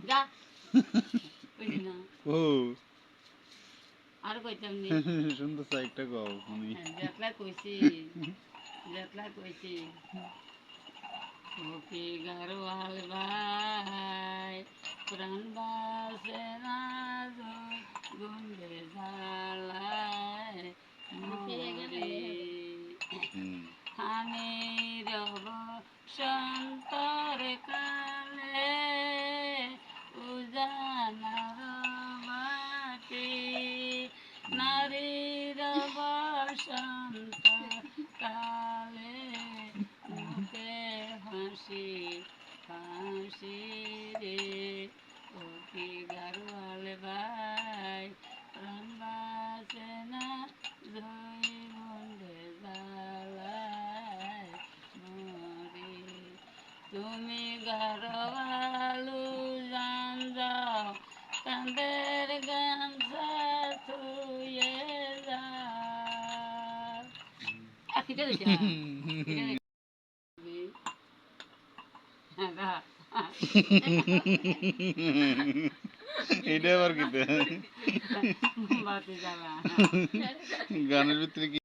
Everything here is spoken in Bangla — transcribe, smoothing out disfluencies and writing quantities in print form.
যা কইছি না ও আর কইতাম নি সুন্দর একটা গাও আমি যেতলা কইছি ওকে গারওয়াল ভাই প্রাণ বাসে না গুন্ডে জ্বালায় মরে আমি রব সন্তর কালে উজানার মাটি নারীর বসন্ত কালে মুখে হাসি হাসি রে ও কি গারওয়াল ভাই প্রাণ বাসে না জয় বন্ধে জ্বালায় মরে তুমি গারওয়ালু জান যাও কান্দের গামছা থুয়ে যাও আখিটা দিছা এটা আবার কি বাতি জ্বালা গানের ভিতরে কি